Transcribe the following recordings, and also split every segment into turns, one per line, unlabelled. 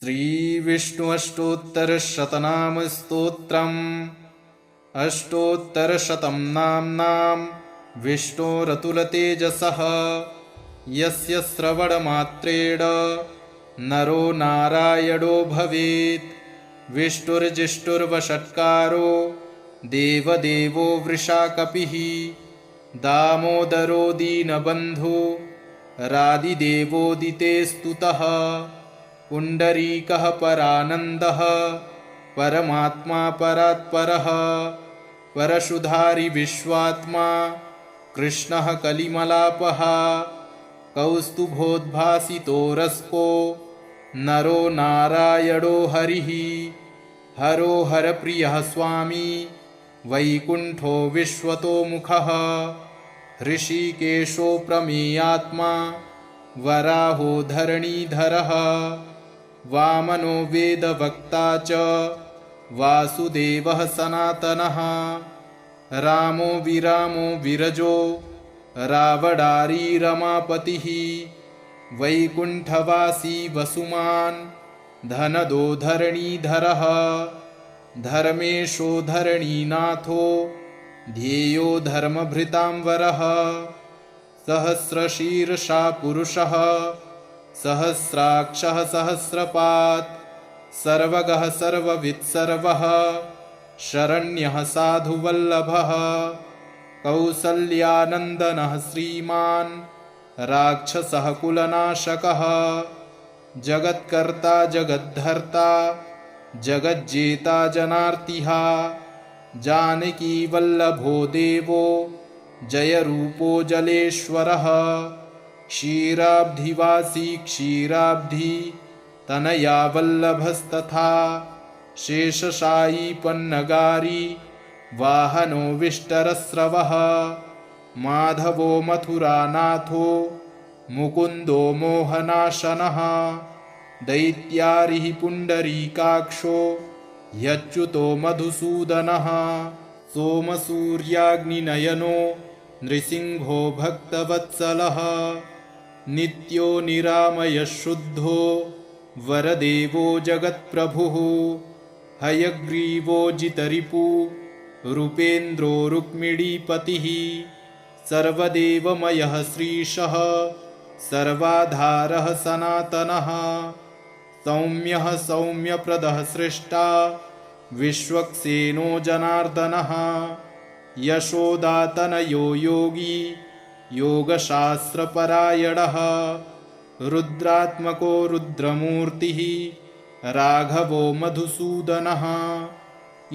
श्रीविष्णु अष्टोत्तरशतनाम स्तोत्रम् अष्टोत्तरशतं नाम्नां विष्णोरतुलतेजसः यस्य श्रवणमात्रेण नरो नारायणो भवेत्। विष्णुर्जिष्णुर्वषट्कारो देवदेवो वृषाकपिः दामोदरो दीनबन्धु रादिदेवोदिते स्तुतः। पुण्डरीकः परानन्दः परमात्मा परात्परः परशुधारी विश्वात्मा कृष्णः कलिमलापः कौस्तुभोद्भासितोरस्को नरो नारायणो हरिः। हरो हरप्रियः स्वामी वैकुण्ठो विश्वतोमुखः ऋषिकेशो प्रमेयात्मा वराहो धरणीधरः वामनो वेदवक्ता च वासुदेवः सनातनः। रामो विरामो विरजो रावणारी रमापतिः वैकुण्ठवासी वसुमान् धनदो धरणीधरः। धर्मेशो धरणीनाथो ध्येयो धर्मभृतांवरः सहस्रशीर्षा पुरुषः सहस्राक्षः सहस्रपात् सर्वगः सर्ववित्सर्वः शरण्यः साधुवल्लभः कौसल्यानन्दनः श्रीमान् राक्षसः कुलनाशकः जगत्कर्ता जगद्धर्ता जगज्जेता जनार्तिः जानकीवल्लभो देवो जयरूपो जलेश्वरः क्षीराब्धिवासी क्षीराब्धि तनया वल्लभस्तथा शेषशायी पन्नगारी वाहनो विष्टरस्रवः माधवो मथुरानाथो मुकुन्दो मोहनाशनः दैत्यारिः पुण्डरीकाक्षो ह्यच्युतो मधुसूदनः सोमसूर्याग्निनयनो नृसिंहो भक्तवत्सलः नित्यो निरामयः शुद्धो वरदेवो जगत्प्रभुः हयग्रीवो जितरिपु रूपेन्द्रो रुक्मिणीपतिः सर्वदेवमयः श्रीशः सर्वाधारः सनातनः सौम्यः सौम्यप्रदः सृष्टा विश्वक्सेनो जनार्दनः यशोदातनयो योगी योगशास्त्रपरायणः रुद्रात्मको रुद्रमूर्तिः राघवो मधुसूदनः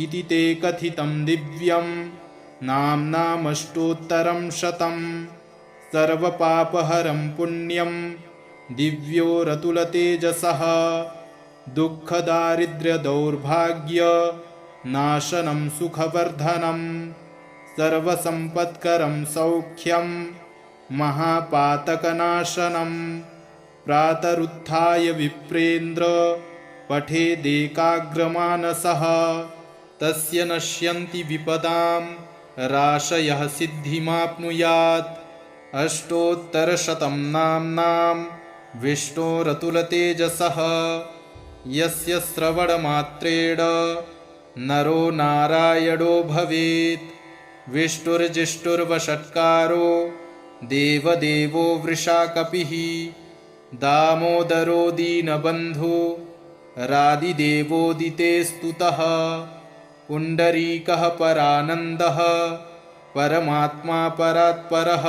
इति ते कथितं दिव्यं नाम्नामष्टोत्तरं शतं सर्वपापहरं पुण्यं दिव्योरतुलतेजसः दुःखदारिद्र्यदौर्भाग्य नाशनं सुखवर्धनं सर्वसम्पत्करं सौख्यं महापातकनाशनं प्रातरुत्थाय विप्रेन्द्र पठेदेकाग्रमानसः तस्य नश्यन्ति विपदां राशयः सिद्धिमाप्नुयात्। अष्टोत्तरशतं नाम्नां विष्णोरतुलतेजसः यस्य श्रवणमात्रेण नरो नारायणो भवेत्। विष्णुर्जिष्णुर्वषट्कारो देवदेवो वृषाकपिः दामोदरो दीनबन्धु रादिदेवोदिते स्तुतः। पुण्डरीकः परानन्दः परमात्मा परात्परः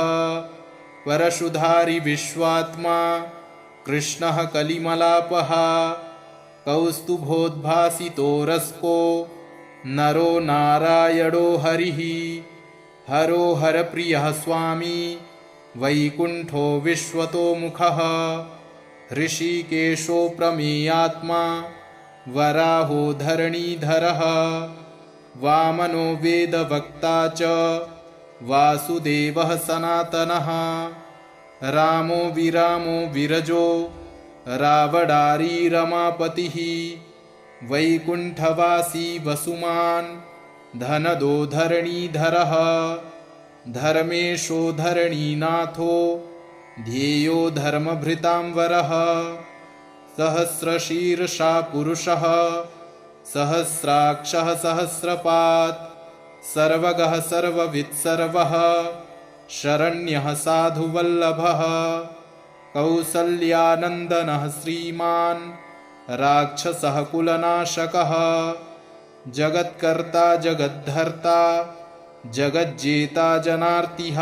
परशुधारी विश्वात्मा कृष्णः कलिमलापः कौस्तुभोद्भासितोरस्को नरो नारायणो हरिः। हरो हरप्रियः स्वामी वैकुण्ठो विश्वतोमुखः ऋषिकेशो प्रमेयात्मा वराहो धरणीधरः वामनो वेदवक्ता च वासुदेवः सनातनः। रामो विरामो विरजो रावणारी रमापतिः वैकुण्ठवासी वसुमान् धनदो धरणीधरः धर्मेशो धरणीनाथो ध्येयो धर्मभृतांवरः सहस्रशीर्षा पुरुषः सहस्राक्षः सहस्रपात् सर्वगः सर्ववित् सर्वः शरण्यः साधुवल्लभः कौसल्यानन्दनः श्रीमान् राक्षसः कुलनाशकः जगत्कर्ता जगद्धर्ता जगज्जेता जनार्तिः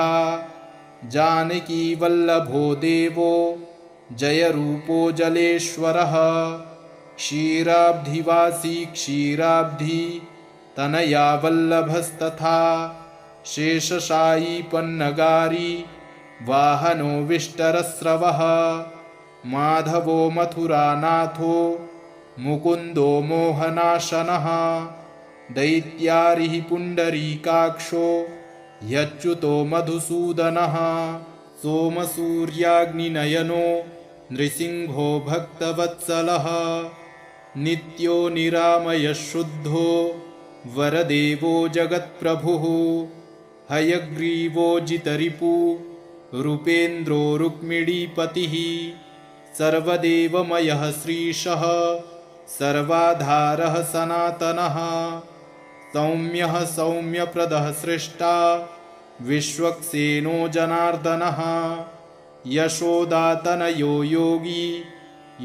जानकी वल्लभो देवो जयरूपो जलेश्वरः क्षीराब्धिवासी क्षीराब्धि तनया वल्लभस्तथा शेषशायी पन्नगारी वाहनो विष्टरस्रवः माधवो मथुरानाथो मुकुन्दो मोहनाशनः दैत्यारिः पुण्डरीकाक्षो ह्यच्युतो मधुसूदनः सोमसूर्याग्निनयनो नृसिंहो भक्तवत्सलः नित्यो निरामयः शुद्धो वरदेवो जगत्प्रभुः हयग्रीवो जितरिपु रूपेन्द्रो रुक्मिणीपतिः सर्वदेवमयः श्रीशः सर्वाधारः सनातनः सौम्यः सौम्यप्रदः सृष्टा विश्वक्सेनो जनार्दनः यशोदातनयो योगी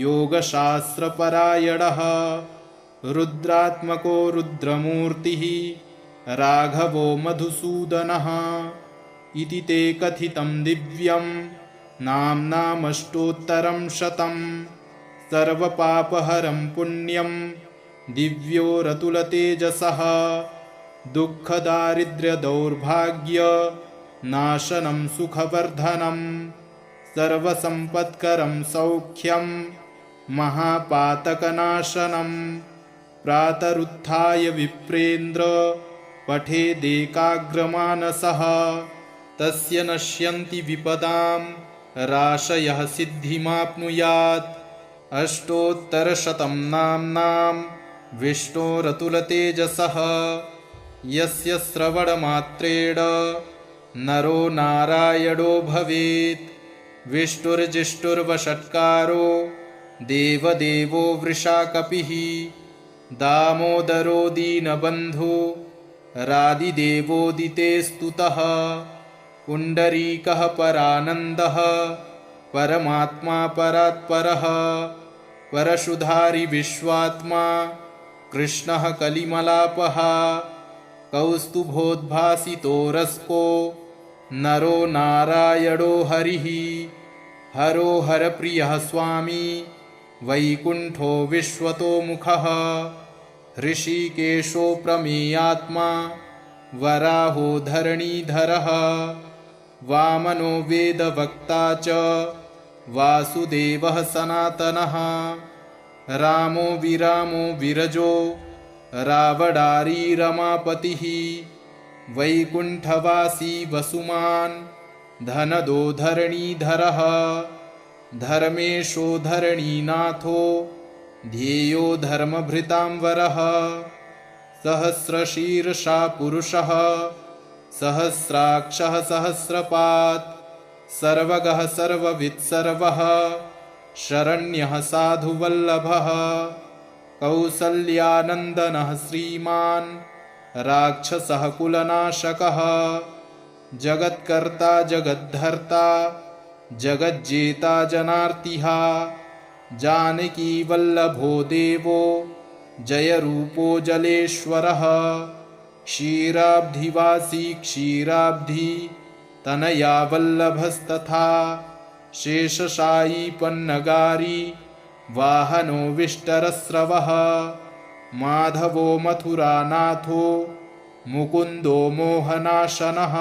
योगशास्त्रपरायणः रुद्रात्मको रुद्रमूर्तिः राघवो मधुसूदनः इति ते कथितं दिव्यं नाम्नामष्टोत्तरं शतं सर्वपापहरं पुण्यं दिव्योरतुलतेजसः दुःखदारिद्र्यदौर्भाग्य नाशनं सुखवर्धनं सर्वसम्पत्करं सौख्यं महापातकनाशनं प्रातरुत्थाय विप्रेन्द्र पठेदेकाग्रमानसः तस्य नश्यन्ति विपदां राशयः सिद्धिमाप्नुयात् अष्टोत्तरशतं नाम्नां विष्णोरतुलतेजसः यस्य श्रवणमात्रेण नरो नारायणो भवेत् विष्णुर्जिष्णुर्वषट्कारो देवदेवो वृषाकपिः दामोदरो दीनबन्धु रादिदेवोदिते स्तुतः पुण्डरीकः परानन्दः परमात्मा परात्परः परशुधारि विश्वात्मा कृष्णः कलिमलापः कौस्तुभोद्भासितोरस्को नरो नारायणो हरिः हरो हरप्रियः स्वामी वैकुण्ठो विश्वतोमुखः ऋषिकेशो प्रमेयात्मा वराहो धरणीधरः वामनो वेदवक्ता च वासुदेवः सनातनः रामो विरामो विरजो रावणारी रमापतिः वैकुण्ठवासी वसुमान् धनदो धरणीधरः धर्मेशो धरणीनाथो ध्येयो धर्मभृतांवरः सहस्रशीर्षा पुरुषः सहस्राक्षः सहस्रपात् सर्वगः सर्ववित् सर्वः शरण्यः साधुवल्लभः कौसल्यानन्दनः श्रीमान् राक्षसः कुलनाशकः जगत्कर्ता जगद्धर्ता जगज्जेता जनार्तिः जानकी वल्लभो देवो जयरूपो जलेश्वरः क्षीराब्धिवासी क्षीराब्धि तनया वल्लभस्तथा शेषशायी पन्नगारी वाहनो विष्टरस्रवः माधवो मथुरानाथो मुकुन्दो मोहनाशनः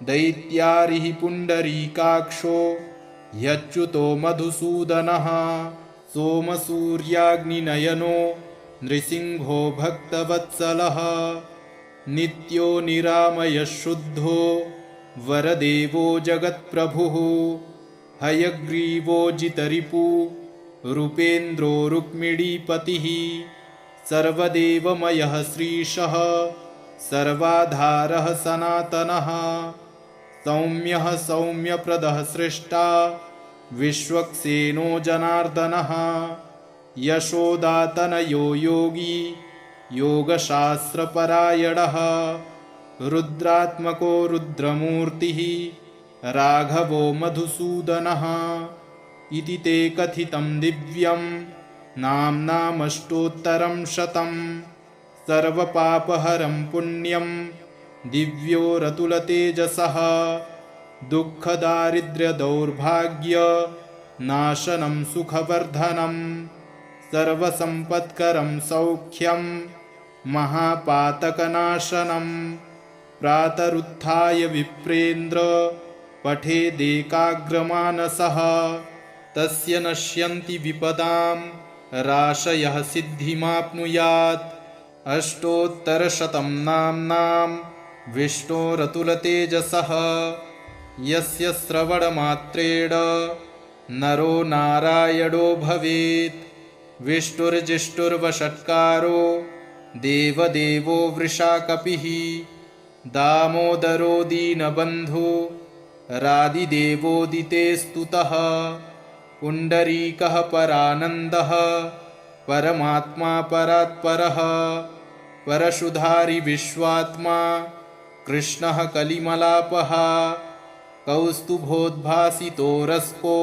दैत्यारिः पुण्डरीकाक्षो ह्यच्युतो मधुसूदनः सोमसूर्याग्निनयनो नृसिंहो भक्तवत्सलः नित्यो निरामयः शुद्धो वरदेवो जगत्प्रभुः हयग्रीवो जितरिपु रूपेन्द्रो रुक्मिणीपतिः सर्वदेवमयः श्रीशः सर्वाधारः सनातनः सौम्यः सौम्यप्रदः सृष्टा विश्वक्सेनो जनार्दनः यशोदातनयो योगी योगशास्त्रपरायणः रुद्रात्मको रुद्रमूर्तिः राघवो मधुसूदनः इति ते कथितं दिव्यं नाम्नामष्टोत्तरं शतं सर्वपापहरं पुण्यं दिव्योरतुलतेजसः दुःखदारिद्र्यदौर्भाग्यनाशनं सुखवर्धनं सर्वसम्पत्करं सौख्यं महापातकनाशनं प्रातरुत्थाय विप्रेन्द्र पठेदेकाग्रमानसः तस्य नश्यन्ति विपदां राशयः सिद्धिमाप्नुयात् अष्टोत्तरशतं नाम्नां विष्णोरतुलतेजसः यस्य श्रवणमात्रेण नरो नारायणो भवेत् विष्णुर्जिष्णुर्वषट्कारो देवदेवो वृषाकपिः दामोदरो दीनबन्धो रादिदेवोदिते स्तुतः पुण्डरीकः परानन्दः परमात्मा परात्परः परशुधारि विश्वात्मा कृष्णः कलिमलापः कौस्तुभोद्भासितो रस्को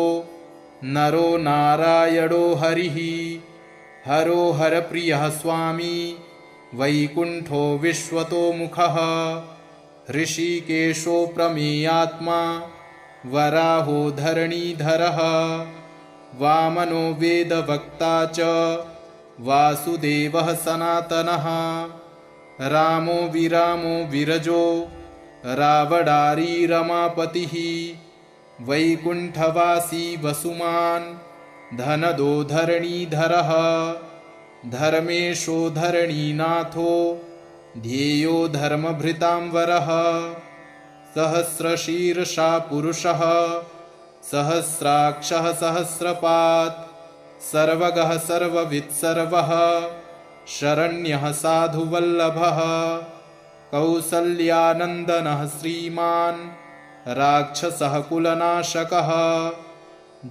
नरो नारायणो हरिः हरो हरप्रियः स्वामी वैकुण्ठो विश्वतोमुखः ऋषिकेशो प्रमेयात्मा वराहो धरणीधरः वामनो वेदवक्ता च वासुदेवः सनातनः रामो विरामो विरजो रावणारी रमापतिः वैकुण्ठवासी वसुमान् धनदो धरणीधरः धर्मेशो धरणीनाथो ध्येयो धर्मभृतांवरः सहस्रशीर्षा पुरुषः सहस्राक्षः सहस्रपात् सर्वगः सर्ववित्सर्वः शरण्यः साधुवल्लभः कौसल्यानन्दनः श्रीमान् राक्षसः कुलनाशकः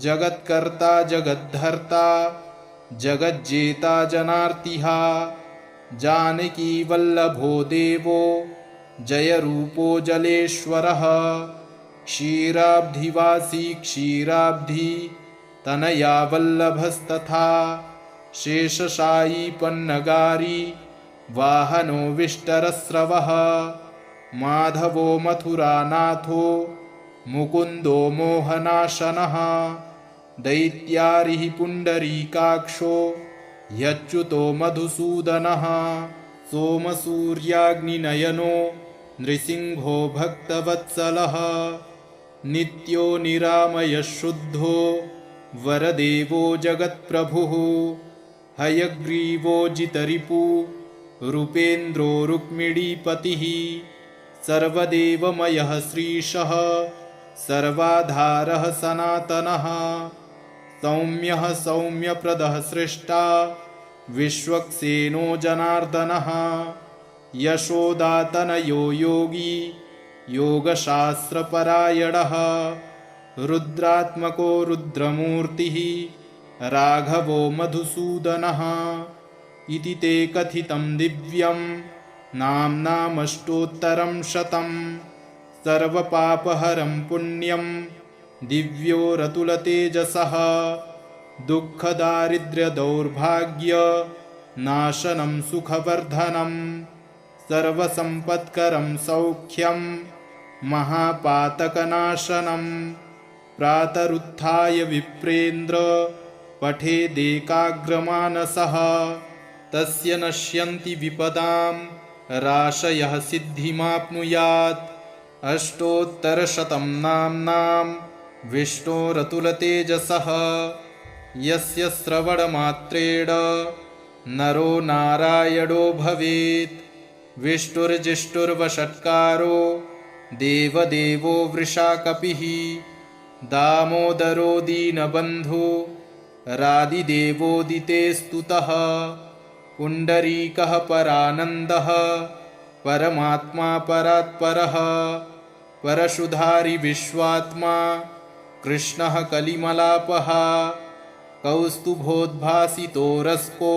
जगत्कर्ता जगद्धर्ता जगज्जेता जनार्तिः जानकीवल्लभो देवो जयरूपो जलेश्वरः क्षीराब्धिवासी क्षीराब्धि तनया वल्लभस्तथा शेषशायी पन्नगारी वाहनो विष्टरस्रवः माधवो मथुरानाथो मुकुन्दो मोहनाशनः दैत्यारिः पुण्डरीकाक्षो ह्यच्युतो मधुसूदनः सोमसूर्याग्निनयनो नृसिंहो भक्तवत्सलः नित्यो निरामयः शुद्धो वरदेवो जगत्प्रभुः हयग्रीवो जितरिपु रूपेन्द्रो रुक्मिणीपतिः सर्वदेवमयः श्रीशः सर्वाधारः सनातनः सौम्यः सौम्यप्रदः सृष्टा विश्वक्सेनो जनार्दनः यशोदातनयो योगी योगशास्त्रपरायणः रुद्रात्मको रुद्रमूर्तिः राघवो मधुसूदनः इति ते कथितं दिव्यं नाम्नामष्टोत्तरं शतं सर्वपापहरं पुण्यं दिव्योरतुलतेजसः दुःखदारिद्र्यदौर्भाग्यनाशनं सुखवर्धनं सर्वसम्पत्करं सौख्यं महापातकनाशनं प्रातरुत्थाय विप्रेन्द्र पठेदेकाग्रमानसः तस्य नश्यन्ति विपदां राशयः सिद्धिमाप्नुयात् अष्टोत्तरशतं नाम्नां विष्णोरतुलतेजसः यस्य श्रवणमात्रेण नरो नारायणो भवेत् विष्णुर्जिष्णुर्वषट्कारो देवदेवो वृषाकपिः दामोदरो दीनबन्धो रादिदेवोदिते स्तुतः पुण्डरीकः परानन्दः परमात्मा परात्परः परशुधारि विश्वात्मा कृष्णः कलिमलापः कौस्तुभोद्भासितो रस्को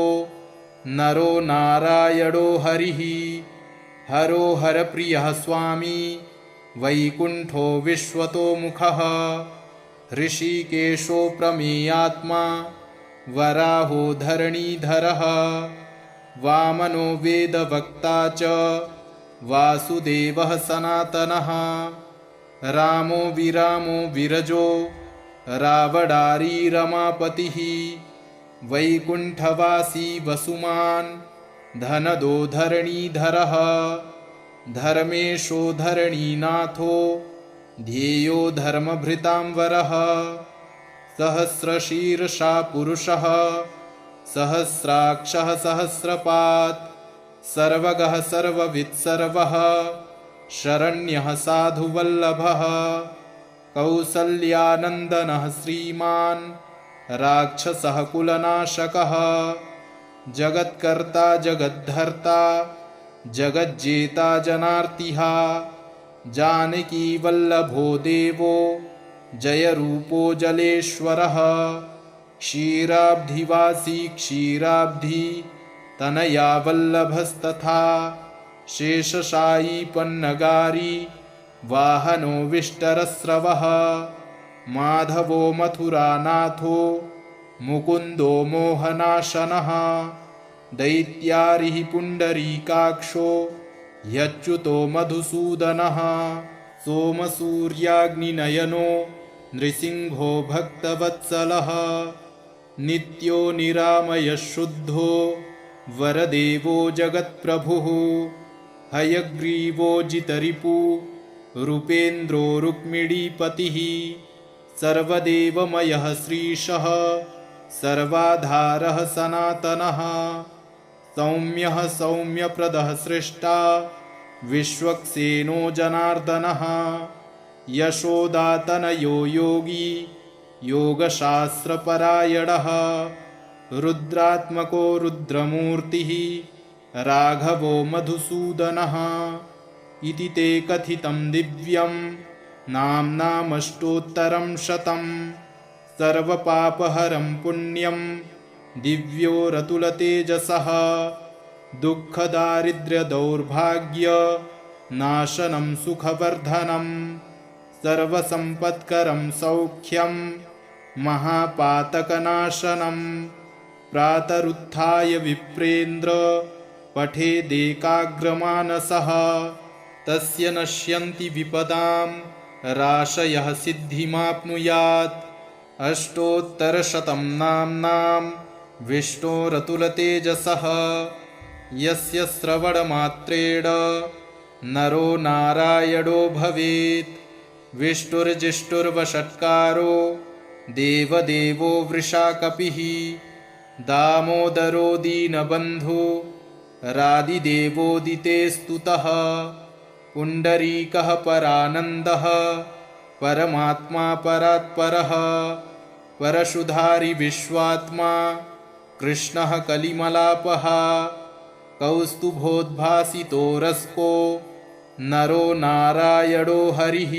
नरो नारायणो हरिः हरो हरप्रियः स्वामी वैकुण्ठो विश्वतोमुखः ऋषिकेशो प्रमेयात्मा वराहो धरणीधरः वामनो वेदवक्ता च वासुदेवः सनातनः रामो विरामो विरजो रावणारी रमापतिः वैकुण्ठवासी वसुमान् धनदो धरणीधरः धर्मेशो धरणीनाथो ध्येयो धर्मभृतां वरः सहस्रशीर्षा पुरुषः सहस्राक्षः सहस्रपात् सर्वगः सर्ववित्सर्वः शरण्यः साधुवल्लभः कौसल्यानन्दनः श्रीमान् राक्षसः कुलनाशकः जगत्कर्ता जगद्धर्ता जगज्जेता जनार्तिः जानकीवल्लभो देवो जयरूपो जलेश्वरः क्षीराब्धिवासी क्षीराब्धि तनया वल्लभस्तथा शेषशायी पन्नगारी वाहनो विष्टरस्रवः माधवो मथुरानाथो मुकुन्दो मोहनाशनः दैत्यारिः पुण्डरीकाक्षो ह्यच्युतो मधुसूदनः सोमसूर्याग्निनयनो नृसिंहो भक्तवत्सलः नित्यो निरामयः शुद्धो वरदेवो जगत्प्रभुः हयग्रीवो जितरिपु रूपेन्द्रो रुक्मिणीपतिः सर्वदेवमयः श्रीशः सर्वाधारः सनातनः सौम्यः सौम्यप्रदः सृष्टा विश्वक्सेनो जनार्दनः यशोदातनयो योगी योगशास्त्रपरायणः रुद्रात्मको रुद्रमूर्तिः राघवो मधुसूदनः इति ते कथितं दिव्यं नाम्नामष्टोत्तरं शतं सर्वपापहरं पुण्यं दिव्यो रतुलतेजसः दुःखदारिद्र्यदौर्भाग्य नाशनं सुखवर्धनं सर्वसम्पत्करं सौख्यं महापातकनाशनं प्रातरुत्थाय विप्रेन्द्र पठेदेकाग्रमानसः तस्य नश्यन्ति विपदां राशयः सिद्धिमाप्नुयात् अष्टोत्तरशतं नाम्नां विष्णोरतुलतेजसः यस्य श्रवणमात्रेण नरो नारायणो भवेत् विष्णुर्जिष्णुर्वषट्कारो देवदेवो वृषाकपिः दामोदरो दीनबन्धु रादिदेवोदिते स्तुतः पुण्डरीकः परानन्दः परमात्मा परात्परः परशुधारि विश्वात्मा कृष्णः कलिमलापः कौस्तुभोद्भासितो रस्को नरो नारायणो हरिः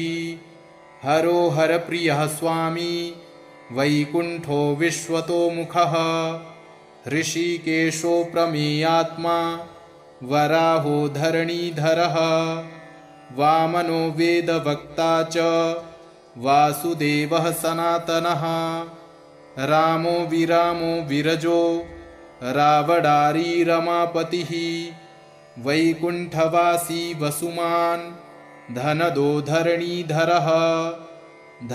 हरो हरप्रियः स्वामी वैकुण्ठो विश्वतोमुखः ऋषिकेशो प्रमेयात्मा वराहो धरणीधरः वामनो वेदवक्ता च वासुदेवः सनातनः रामो विरामो विरजो रावणारी रमापतिः वैकुण्ठवासी वसुमान् धनदो धरणीधरः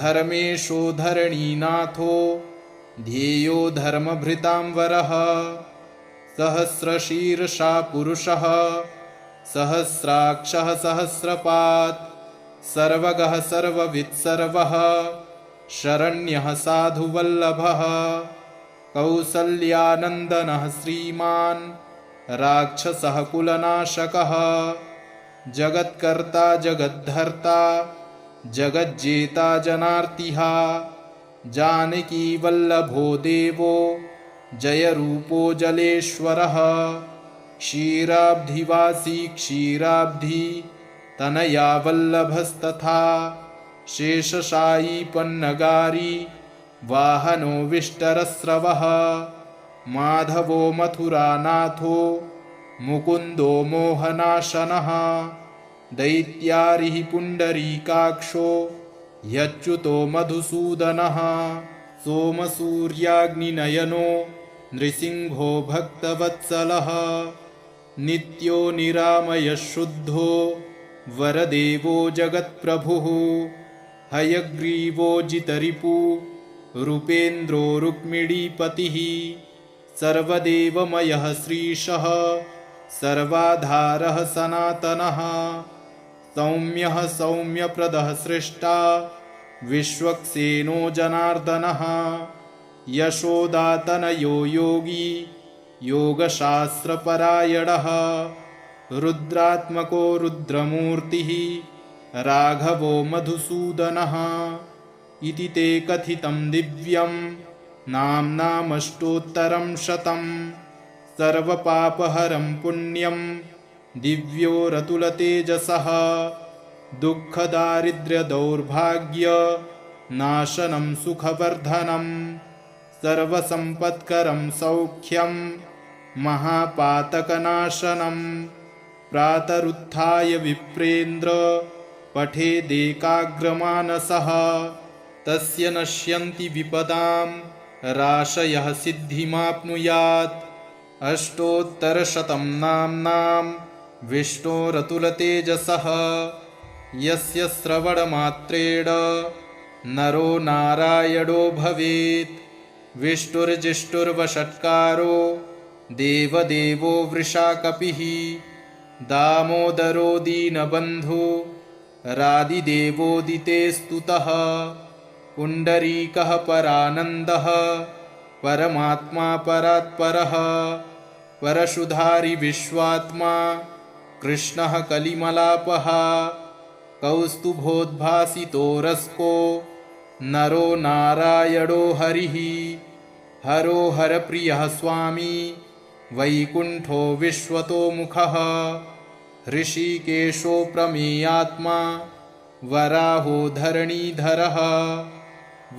धर्मेशो धरणीनाथो ध्येयो धर्मभृतां वरः सहस्रशीर्षा पुरुषः सहस्राक्षः सहस्रपात् सर्वगः सर्ववित्सर्वः शरण्यः साधुवल्लभः कौसल्यानन्दनः श्रीमान् राक्षसः कुलनाशकः जगत्कर्ता जगद्धर्ता जगज्जेता जनार्तिः जानकीवल्लभो देवो जयरूपो जलेश्वरः क्षीराब्धिवासी क्षीराब्धि तनया वल्लभस्तथा शेषशायी पन्नगारी वाहनो विष्टरस्रवः माधवो मथुरानाथो मुकुन्दो मोहनाशनः दैत्यारिः पुण्डरीकाक्षो ह्यच्युतो मधुसूदनः सोमसूर्याग्निनयनो नृसिंहो भक्तवत्सलः नित्यो निरामयः शुद्धो वरदेवो जगत्प्रभुः हयग्रीवो जितरिपु रूपेन्द्रो रुक्मिणीपतिः सर्वदेवमयः श्रीशः सर्वाधारः सनातनः सौम्यः सौम्यप्रदः सृष्टा विश्वक्सेनो जनार्दनः यशोदातनयो योगी योगशास्त्रपरायणः रुद्रात्मको रुद्रमूर्तिः राघवो मधुसूदनः इति ते कथितं दिव्यं नाम्नामष्टोत्तरं शतं सर्वपापहरं पुण्यं दिव्योरतुलतेजसः दुःखदारिद्र्यदौर्भाग्य नाशनं सुखवर्धनं सर्वसम्पत्करं सौख्यं महापातकनाशनं प्रातरुत्थाय विप्रेन्द्र पठेदेकाग्रमानसः तस्य नश्यन्ति विपदां राशयः सिद्धिमाप्नुयात् अष्टोत्तरशतं नाम्नां विष्णोरतुलतेजसः यस्य श्रवणमात्रेण नरो नारायणो भवेत् विष्णुर्जिष्णुर्वषट्कारो देवदेवो वृषाकपिः दामोदरो दीनबन्धु रादिदेवोदिते स्तुतः पुण्डरीकः परानन्दः परमात्मा परात्परः परशुधारि विश्वात्मा कृष्णः कलिमलापः कौस्तुभोद्भासितो रस्को नरो नारायणो हरिः हरो हरप्रियः स्वामी वैकुण्ठो विश्वतोमुखः ऋषिकेशो प्रमेयात्मा वराहो धरणीधरः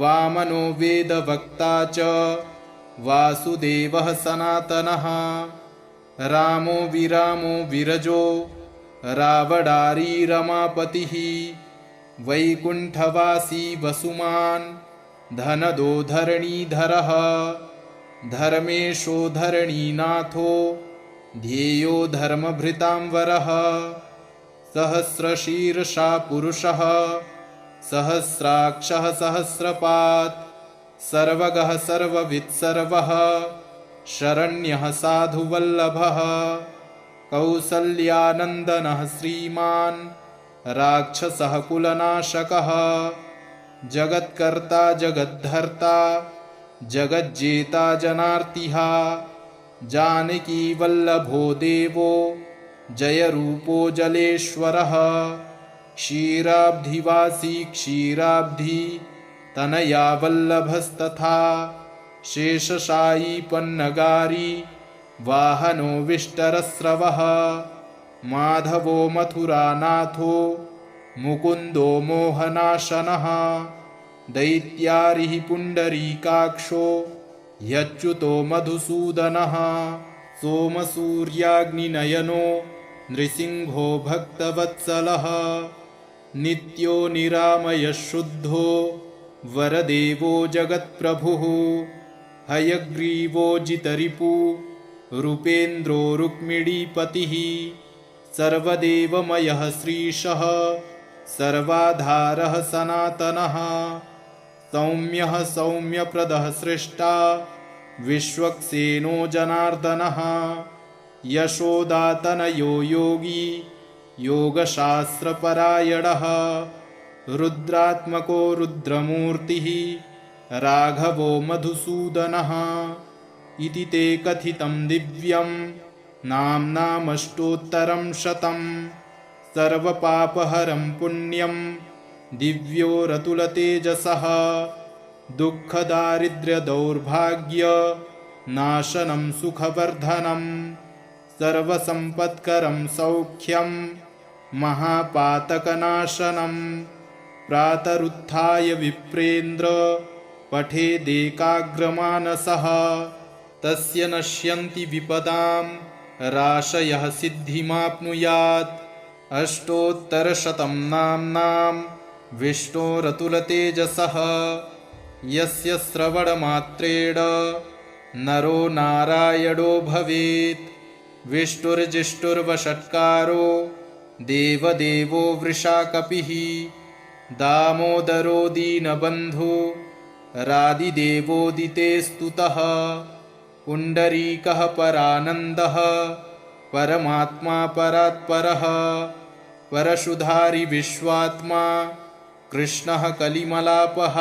वामनो वेदवक्ता च वासुदेवः सनातनः रामो विरामो विरजो रावणारी रमापतिः वैकुण्ठवासी वसुमान् धनदो धरणीधरः धर्मेशो धरणीनाथो ध्येयो धर्मभृतांवरः सहस्रशीर्षा पुरुषः सहस्राक्षः सहस्रपात् सर्वगः सर्ववित्सर्वः शरण्यः साधुवल्लभः कौसल्यानन्दनः श्रीमान् राक्षसः कुलनाशकः जगत्कर्ता जगद्धर्ता जगज्जेता जनार्तिः जानकीवल्लभो देवो जयरूपो जलेश्वरः क्षीराब्धिवासी क्षीराब्धि तनया वल्लभस्तथा शेषशायी पन्नगारी वाहनो विष्टरस्रवः माधवो मथुरानाथो मुकुन्दो मोहनाशनः दैत्यारिः पुण्डरीकाक्षो ह्यच्युतो मधुसूदनः सोमसूर्याग्निनयनो नृसिंहो भक्तवत्सलः नित्यो निरामयः शुद्धो वरदेवो जगत्प्रभुः हयग्रीवो जितरिपु रूपेन्द्रो रुक्मिणीपतिः सर्वदेवमयः श्रीशः सर्वाधारः सनातनः सौम्यः सौम्यप्रदः सृष्टा विश्वक्सेनो जनार्दनः यशोदातनयो योगी योगशास्त्रपरायणः रुद्रात्मको रुद्रमूर्तिः राघवो मधुसूदनः इति ते कथितं दिव्यं नाम्नामष्टोत्तरं शतं सर्वपापहरं पुण्यं दिव्योरतुलतेजसः दुःखदारिद्र्यदौर्भाग्य नाशनं सुखवर्धनं सर्वसम्पत्करं सौख्यं महापातकनाशनं प्रातरुत्थाय विप्रेन्द्र पठेदेकाग्रमानसः तस्य नश्यन्ति विपदां राशयः सिद्धिमाप्नुयात्। अष्टोत्तरशतं नाम्नां विष्णोरतुलतेजसः यस्य श्रवणमात्रेण नरो नारायणो भवेत्। विष्णुर्जिष्णुर्वषट्कारो देवदेवो वृषाकपिः दामोदरो दीनबन्धु रादिदेवोदिते स्तुतः। पुण्डरीकः परानन्दः परमात्मा परात्परः परशुधारी विश्वात्मा कृष्णः कलिमलापः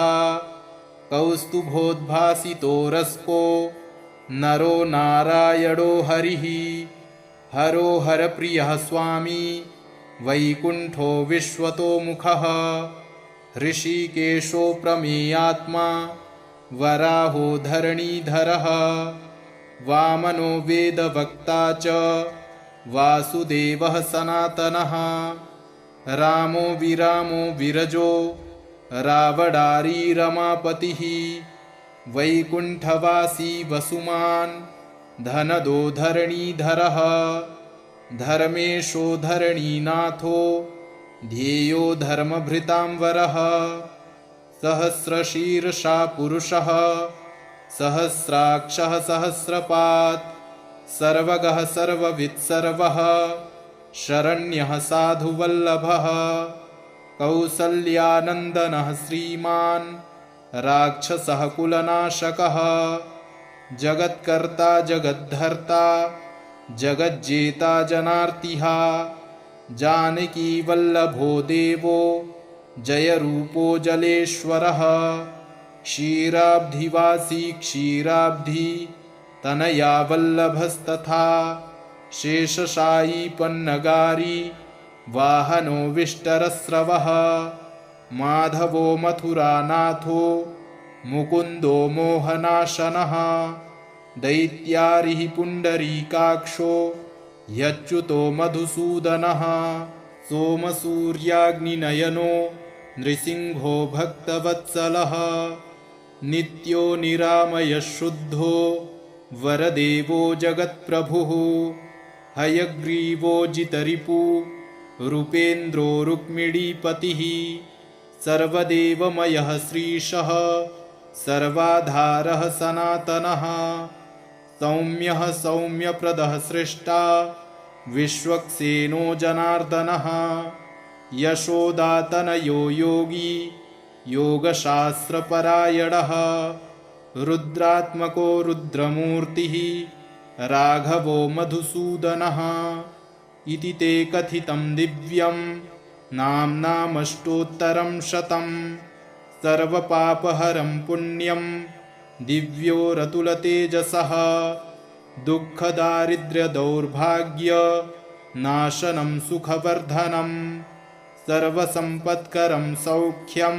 कौस्तुभोद्भासितो रस्को नरो नारायणो हरिः। हरो हरप्रियः स्वामी वैकुण्ठो विश्वतोमुखः ऋषिकेशो प्रमेयात्मा वराहो धरणीधरः वामनो वेदवक्ता च वासुदेवः सनातनः। रामो विरामो विरजो रावणारी रमापतिः वैकुण्ठवासी वसुमान् धनदो धरणीधरः। धर्मेशो धरणीनाथो ध्येयो धर्मभृतांवरः सहस्रशीर्षा पुरुषः सहस्राक्षः सहस्रपात् सर्वगः सर्ववित्सर्वः शरण्यः साधुवल्लभः कौसल्यानन्दनः श्रीमान् राक्षसः कुलनाशकः जगत्कर्ता जगद्धर्ता जगज्जेता जनार्तिः जानकीवल्लभो देवो जयरूपो जलेश्वरः क्षीराब्धिवासी क्षीराब्धि तनया वल्लभस्तथा शेषशायी पन्नगारी वाहनो विष्टरस्रवः माधवो मथुरानाथो मुकुन्दो मोहनाशनः दैत्यारिः पुण्डरीकाक्षो ह्यच्युतो मधुसूदनः सोमसूर्याग्निनयनो नृसिंहो भक्तवत्सलः नित्यो निरामयः शुद्धो वरदेवो जगत्प्रभुः हयग्रीवो जितरिपु रूपेन्द्रो रुक्मिणीपतिः सर्वदेवमयः श्रीशः सर्वाधारः सनातनः सौम्यः सौम्यप्रदः सृष्टा विश्वक्सेनो जनार्दनः यशोदातनयो योगी योगशास्त्रपरायणः रुद्रात्मको रुद्रमूर्तिः राघवो मधुसूदनः इति ते कथितं दिव्यं नाम्नामष्टोत्तरं शतं सर्वपापहरं पुण्यं दिव्योरतुलतेजसः दुःखदारिद्र्यदौर्भाग्य नाशनं सुखवर्धनं सर्वसम्पत्करं सौख्यं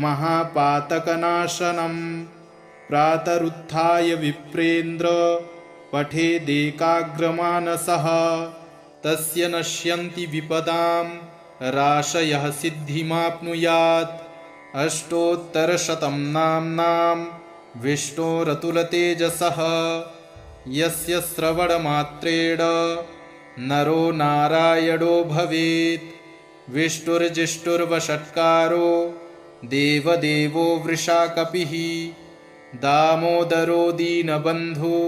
महापातकनाशनं प्रातरुत्थाय विप्रेन्द्र पठेदेकाग्रमानसः तस्य नश्यन्ति विपदां राशयः सिद्धिमाप्नुयात् अष्टोत्तरशतं नाम्नां विष्णोरतुलतेजसः यस्य श्रवणमात्रेण नरो नारायणो भवेत् विष्णुर्जिष्णुर्वषट्कारो देवदेवो वृषाकपिः दामोदरो दीनबन्धु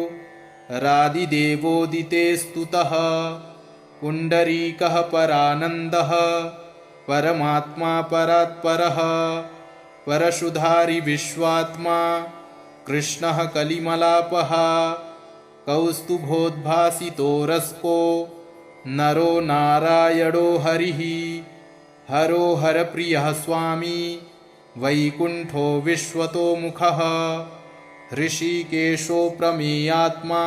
रादिदेवोदिते स्तुतः पुण्डरीकः परानन्दः परमात्मा परात्परः परशुधारी विश्वात्मा कृष्णः कलिमलापः कौस्तुभोद्भासितो रस्को नरो नारायणो हरिः हरो हरप्रियः स्वामी वैकुण्ठो विश्वतोमुखः ऋषिकेशो प्रमेयात्मा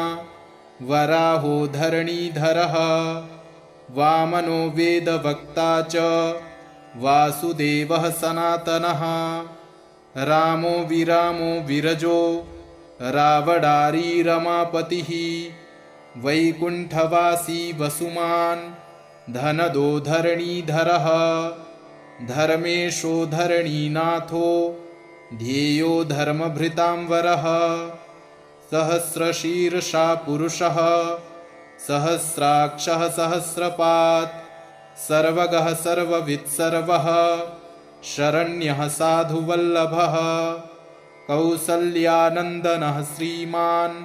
वराहो धरणीधरः वामनो वेदवक्ता च वासुदेवः सनातनः रामो विरामो विरजो रावणारी रमापतिः वैकुण्ठवासी वसुमान् धनदो धरणीधरः धर्मेशो धरणीनाथो ध्येयो धर्मभृतां वरः सहस्रशीर्षा पुरुषः सहस्राक्षः सहस्रपात् सर्वगः सर्ववित् सर्वः शरण्यः साधुवल्लभः कौसल्यानन्दनः श्रीमान्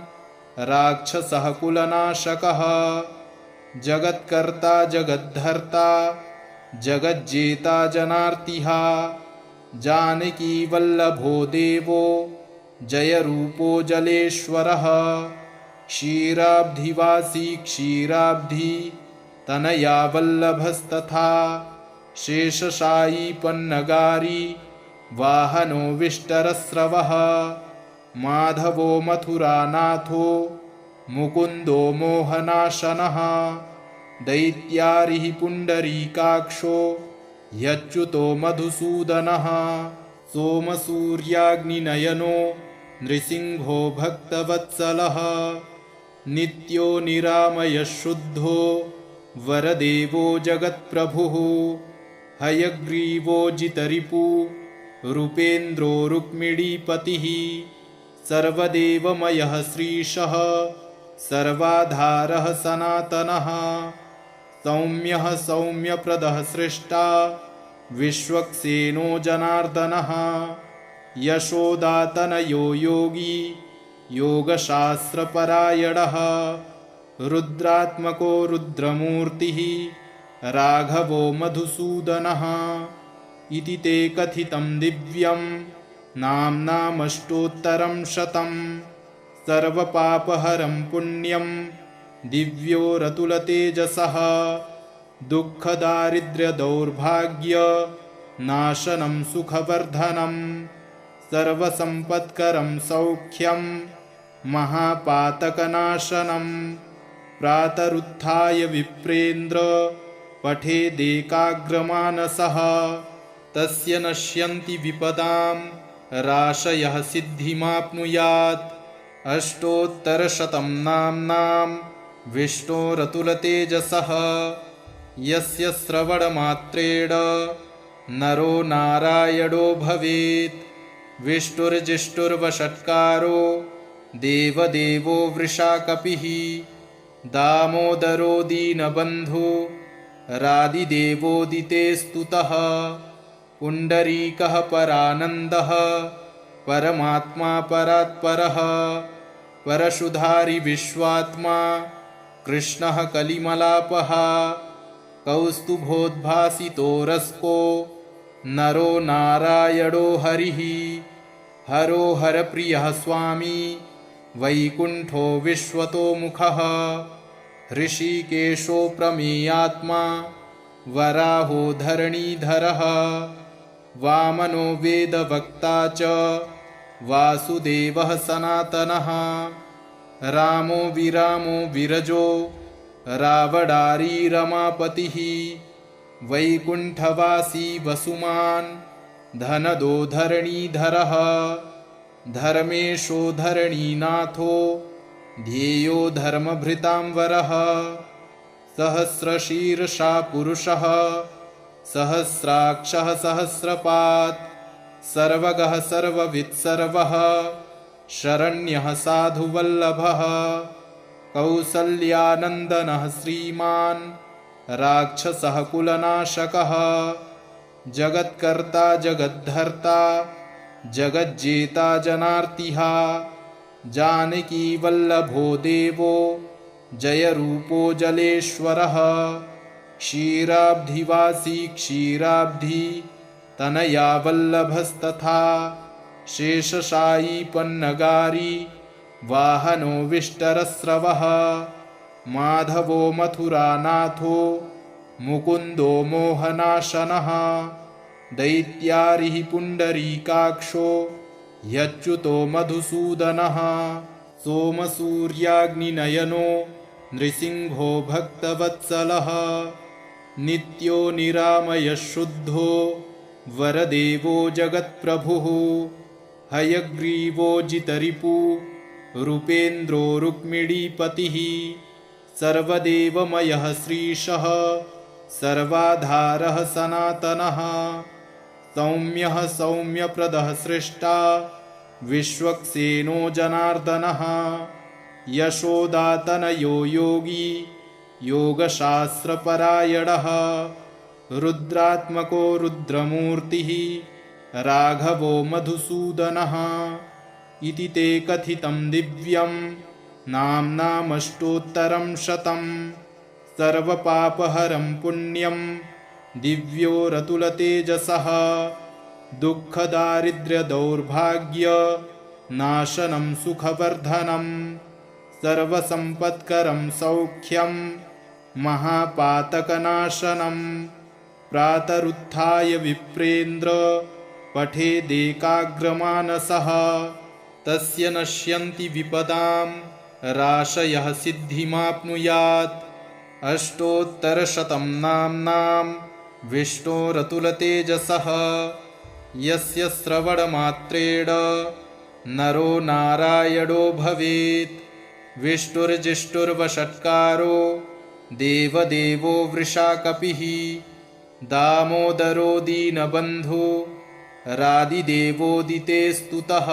राक्षसः कुलनाशकः जगत्कर्ता जगद्धर्ता जगज्जेता जनार्तिः जानकीवल्लभो देवो जयरूपो जलेश्वरः क्षीराब्धिवासी क्षीराब्धि तनया वल्लभस्तथा शेषशायी पन्नगारी वाहनो विष्टरस्रवः माधवो मथुरानाथो मुकुन्दो मोहनाशनः दैत्यारिः पुण्डरीकाक्षो ह्यच्युतो मधुसूदनः सोमसूर्याग्निनयनो नृसिंहो भक्तवत्सलः नित्यो निरामयः शुद्धो वरदेवो जगत्प्रभुः हयग्रीवो जितरिपु रूपेन्द्रो रुक्मिणीपतिः सर्वदेवमयः श्रीशः सर्वाधारः सनातनः सौम्यः सौम्यप्रदः सृष्टा विश्वक्सेनो जनार्दनः यशोदातनयो योगी योगशास्त्रपरायणः रुद्रात्मको रुद्रमूर्तिः राघवो मधुसूदनः इति ते कथितं दिव्यं नाम्नामष्टोत्तरं शतं सर्वपापहरं पुण्यं दिव्यो रतुलतेजसः दुःखदारिद्र्यदौर्भाग्य नाशनं सुखवर्धनं सर्वसम्पत्करं सौख्यं महापातकनाशनं प्रातरुत्थाय विप्रेन्द्र पठेदेकाग्रमानसः तस्य नश्यन्ति विपदां राशयः सिद्धिमाप्नुयात् अष्टोत्तरशतं नाम्नां विष्णोरतुलतेजसः यस्य श्रवणमात्रेण नरो नारायणो भवेत् विष्णुर्जिष्णुर्वषट्कारो देवदेवो वृषाकपिः दामोदरो दीनबन्धु रादिदेवोदिते स्तुतः पुण्डरीकः परानन्दः परमात्मा परात्परः परशुधारि विश्वात्मा कृष्णः कलिमलापः कौस्तुभोद्भासितो रस्को नरो नारायणो हरिः हरो हरप्रियः स्वामी वैकुण्ठो विश्वतोमुखः ऋषिकेशो प्रमेयात्मा वराहो धरणीधरः वामनो वेदवक्ता च वासुदेवः सनातनः रामो विरामो विरजो रावणारी रमापतिः वैकुण्ठवासी वसुमान् धनदो धरणीधरः धर्मेशो धरणीनाथो ध्येयो धर्मभृतां वरः सहस्रशीर्षा पुरुषः सहस्राक्षः सहस्रपात् सर्वगः सर्ववित् सर्वः शरण्यः साधुवल्लभः कौसल्यानन्दनः श्रीमान् राक्षसः कुलनाशकः जगत्कर्ता जगद्धर्ता जगज्जेता जनार्तिः जानकीवल्लभो देवो जयरूपो जलेश्वरः क्षीराब्धिवासी क्षीराब्धि तनया वल्लभस्तथा शेषशायी पन्नगारी वाहनो विष्टरस्रवः माधवो मथुरानाथो मुकुन्दो मोहनाशनः दैत्यारिः पुण्डरीकाक्षो ह्यच्युतो मधुसूदनः सोमसूर्याग्निनयनो नृसिंहो भक्तवत्सलः नित्यो निरामयः शुद्धो वरदेवो जगत्प्रभुः हयग्रीवो जितरिपु रूपेन्द्रो रुक्मिणीपतिः सर्वदेवमयः श्रीशः सर्वाधारः सनातनः सौम्यः सौम्यप्रदः सृष्टा विश्वक्सेनो जनार्दनः यशोदातनयो योगी योगशास्त्रपरायणः रुद्रात्मको रुद्रमूर्तिः राघवो मधुसूदनः इति ते कथितं दिव्यं नाम्नामष्टोत्तरं शतं सर्वपापहरं पुण्यं दिव्योरतुलतेजसः दुःखदारिद्र्यदौर्भाग्य नाशनं सुखवर्धनं सर्वसम्पत्करं सौख्यं महापातकनाशनं प्रातरुत्थाय विप्रेन्द्र पठेदेकाग्रमानसः तस्य नश्यन्ति विपदां राशयः सिद्धिमाप्नुयात् अष्टोत्तरशतं नाम्नां विष्णोरतुलतेजसः यस्य श्रवणमात्रेण नरो नारायणो भवेत् विष्णुर्जिष्णुर्वषट्कारो देवदेवो वृषाकपिः दामोदरो दीनबन्धो रादिदेवोदिते स्तुतः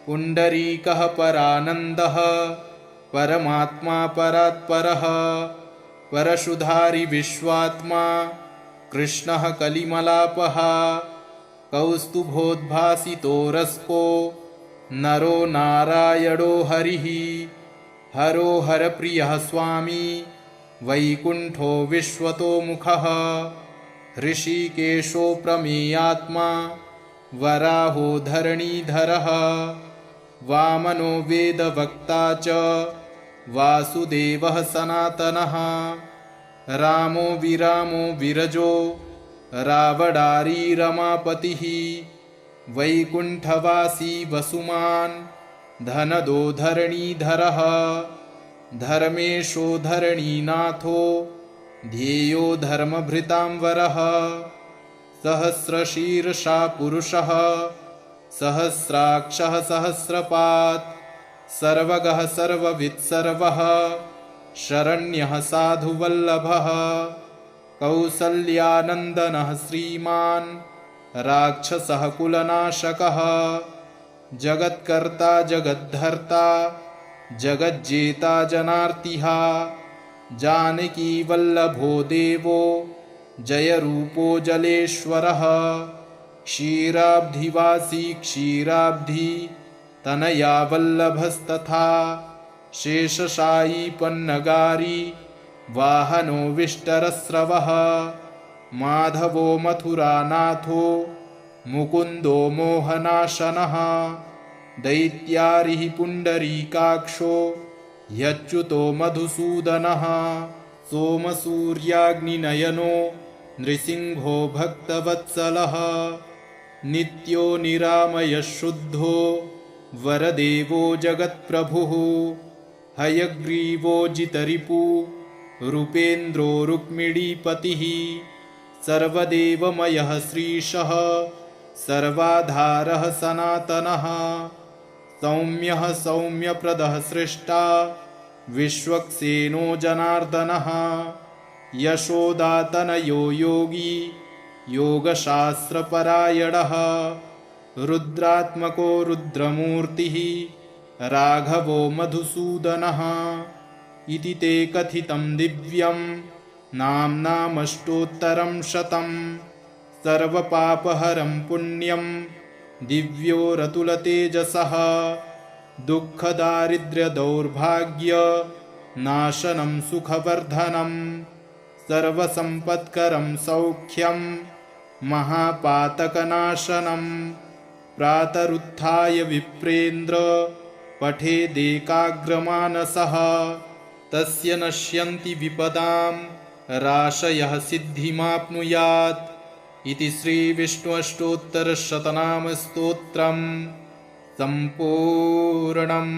पुण्डरीकः परानन्दः परमात्मा परात्परः परशुधारी विश्वात्मा कृष्णः कलिमलापः कौस्तुभोद्भासितो रस्को नरो नारायणो हरिः हरो हरप्रियः स्वामी वैकुण्ठो विश्वतोमुखः ऋषिकेशो प्रमेयात्मा वराहो धरणीधरः वामनो वेदवक्ता च वासुदेवः सनातनः रामो विरामो विरजो रावणारी रमापतिः वैकुण्ठवासी वसुमान् धनदो धरणीधरः धर्मेशो धरणीनाथो ध्येयो धर्मभृतांवरः सहस्रशीर्षा पुरुषः सहस्राक्षः सहस्रपात् सर्वगः सर्ववित् सर्वः शरण्यः साधुवल्लभः कौसल्यानन्दनः श्रीमान् राक्षसः कुलनाशकः जगत्कर्ता जगद्धर्ता जगज्जेता जनार्तिः जानकीवल्लभो देवो जयरूपो जलेश्वरः क्षीराब्धिवासी क्षीराब्धि तनया वल्लभस्तथा शेषशायी पन्नगारी वाहनो विष्टरस्रवः माधवो मथुरानाथो मुकुन्दो मोहनाशनः दैत्यारिः पुण्डरीकाक्षो ह्यच्युतो मधुसूदनः सोमसूर्याग्निनयनो नृसिंहो भक्तवत्सलः नित्यो निरामयः शुद्धो वरदेवो जगत्प्रभुः हयग्रीवो जितरिपु रूपेन्द्रो रुक्मिणीपतिः सर्वदेवमयः श्रीशः सर्वाधारः सनातनः सौम्यः सौम्यप्रदः सृष्टा विश्वक्सेनो जनार्दनः यशोदातनयो योगी योगशास्त्रपरायणः रुद्रात्मको रुद्रमूर्तिः राघवो मधुसूदनः इति ते कथितं दिव्यं नाम्नामष्टोत्तरं शतं सर्वपापहरं पुण्यं दिव्योरतुलतेजसः दुःखदारिद्र्यदौर्भाग्य नाशनं सुखवर्धनं सर्वसम्पत्करं सौख्यं महापातकनाशनं प्रातरुत्थाय विप्रेन्द्र पठेदेकाग्रमानसः तस्य नश्यन्ति विपदां राशयः सिद्धिमाप्नुयात् इति श्रीविष्णु अष्टोत्तरशतनामस्तोत्रम् सम्पूर्णम्।